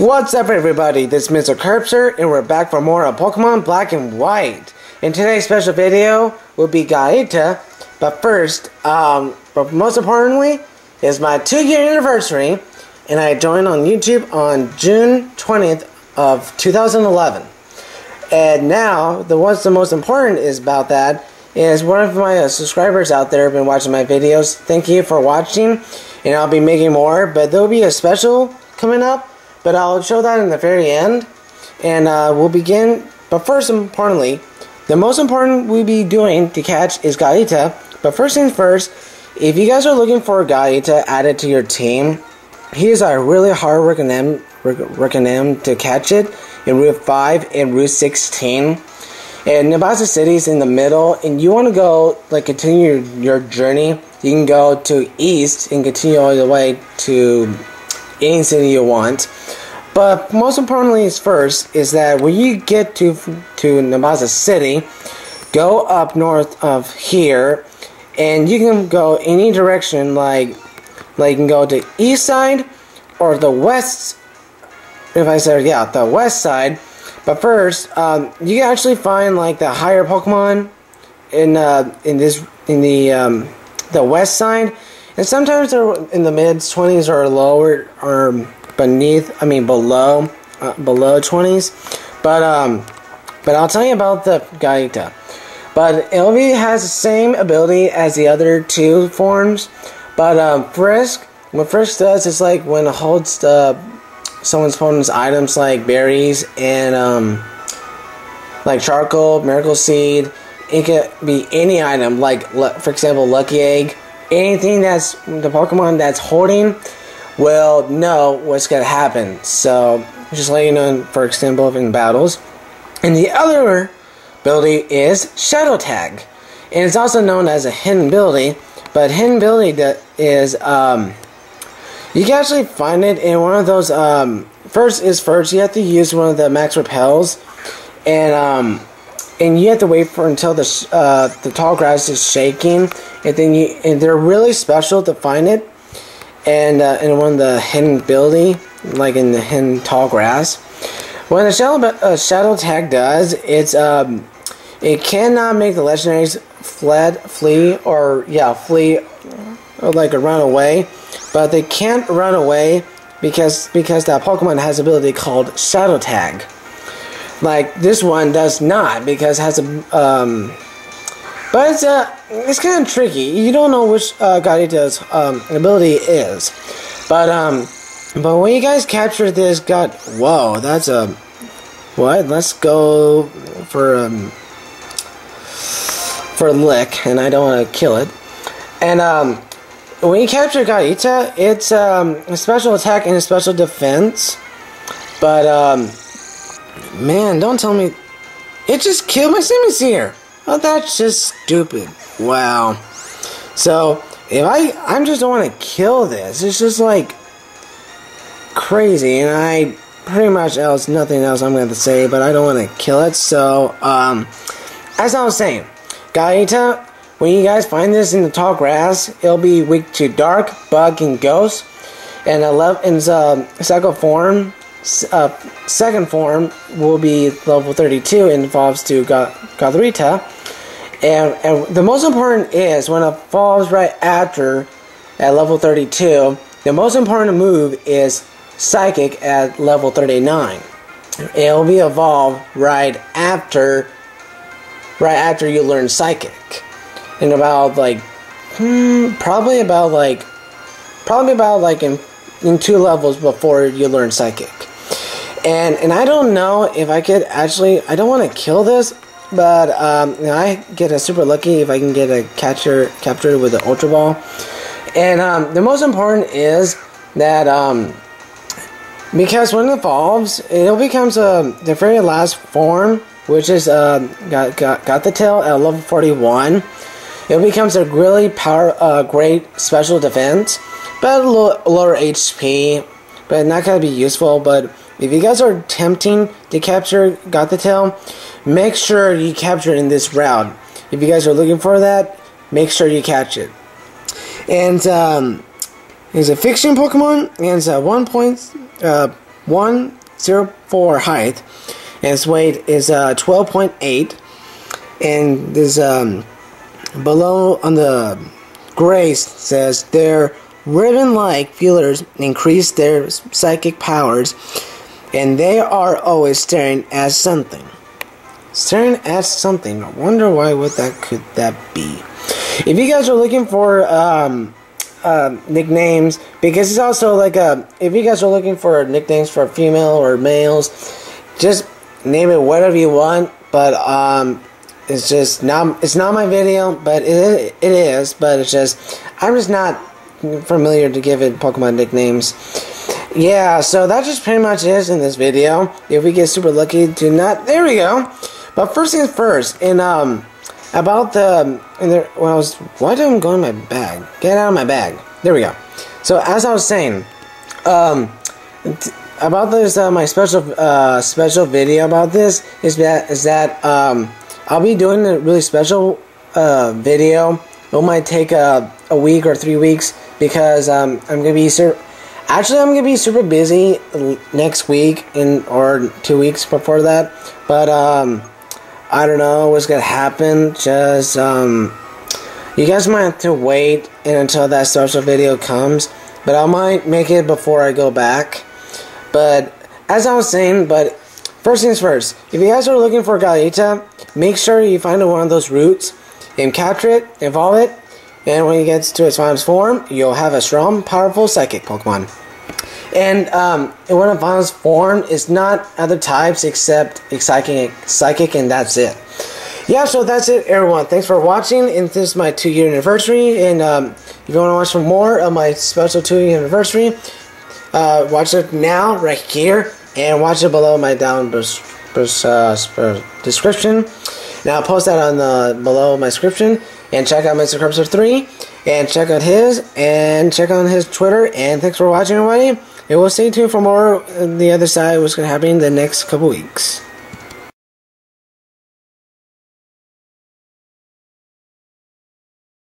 What's up everybody, this is Mr. Curbster and we're back for more of Pokemon Black and White. In today's special video will be Gothita, but first, but most importantly, is my 2-year anniversary and I joined on YouTube on June 20th of 2011. And now, what's the most important is about that is one of my subscribers out there have been watching my videos. Thank you for watching, and I'll be making more, but there'll be a special coming up. But I'll show that in the very end, and we'll begin. But first, importantly, the most important we'll be doing to catch is Gothita. But first things first, if you guys are looking for Gothita added to your team, he is a really hard recommend to catch it in Route 5 and Route 16. And Nimbasa City is in the middle, and you want to go, like, continue your journey. You can go to east and continue all the way to any city you want. But most importantly is first is that when you get to Nimbasa City, go up north of here and you can go any direction, like you can go to east side or the west, if I said the west side. But first you can actually find like the higher Pokemon in the west side. And sometimes they're in the mid-20s or lower, or below 20s. But I'll tell you about the Gothita. But LV has the same ability as the other two forms. But Frisk, what Frisk does is like when it holds someone's opponent's items like berries and like charcoal, miracle seed. It could be any item, like for example, lucky egg. Anything that's the Pokemon that's holding will know what's going to happen. So, just let you know, for example, in battles. And the other ability is Shadow Tag. And it's also known as a hidden ability. But hidden ability is, you can actually find it in one of those, first, you have to use one of the max repels. And you have to wait until the tall grass is shaking, and then they're really special to find it, and in one of the hidden ability, like in the hidden tall grass. What the shadow tag does, it cannot make the legendaries flee or like run away, but they can't run away because that Pokemon has an ability called Shadow Tag. Like this one does not, because it has a but it's kind of tricky. You don't know which Gothita's ability is, but when you guys capture this whoa, that's a what? Let's go for lick, and I don't want to kill it. And when you capture Gothita, it's a special attack and a special defense, but man, don't tell me it just killed my Simisear. Oh, that's just stupid. Wow. So if I just don't want to kill this. It's just like crazy, and I pretty much nothing else I'm going to say, but I don't want to kill it. So as I was saying, Gothita, when you guys find this in the tall grass, it'll be weak to dark, bug, and ghost. And second form will be level 32 and evolves to Gothita. And the most important is when it evolves right after at level 32, the most important move is Psychic at level 39. It will be evolved right after you learn Psychic. In about probably about in 2 levels before you learn Psychic. And I don't know if I could actually, I don't want to kill this, but I get a super lucky if I can get a captured with an Ultra Ball. And the most important is that because when it evolves, it becomes the very last form, which is got the tail at level 41. It becomes a really great special defense, but a little lower HP, but not gonna be useful. But if you guys are attempting to capture Gothita, make sure you capture it in this route. If you guys are looking for that, make sure you catch it. And it's a fiction Pokemon, and it's a 104 height, and its weight is 12.8. And this below on the gray says their ribbon-like feelers increase their psychic powers, and they are always staring at something. Staring at something. I wonder why. What could that be? If you guys are looking for nicknames, because it's also like if you guys are looking for nicknames for female or males, just name it whatever you want. But it's just not. It's not my video, but it is. But it's just I'm just not familiar to give it Pokemon nicknames. Yeah, so that just pretty much is in this video. If we get super lucky to not, there we go. But first things first, and about why did I go in my bag? Get out of my bag. There we go. So as I was saying, about this, my special video about this is that I'll be doing a really special video. It might take a week or 3 weeks because I'm gonna be I'm gonna be super busy next week or 2 weeks before that. But I don't know what's gonna happen. Just you guys might have to wait until that special video comes. But I might make it before I go back. But as I was saying, but first things first, if you guys are looking for Gothita, make sure you find one of those roots and capture it, evolve it, and when it gets to its finest form, you'll have a strong, powerful psychic Pokemon. And when it finds form, it's not other types except psychic, and that's it. Yeah, so that's it, everyone. Thanks for watching, and this is my 2-year anniversary. And if you want to watch some more of my special 2-year anniversary, watch it now, right here, and watch it below my description. Now I'll post that on below my description, and check out Mr. Curbster 3, and check out his Twitter. And thanks for watching, everybody. And we'll stay tuned for more on the other side, what's going to happen in the next couple weeks.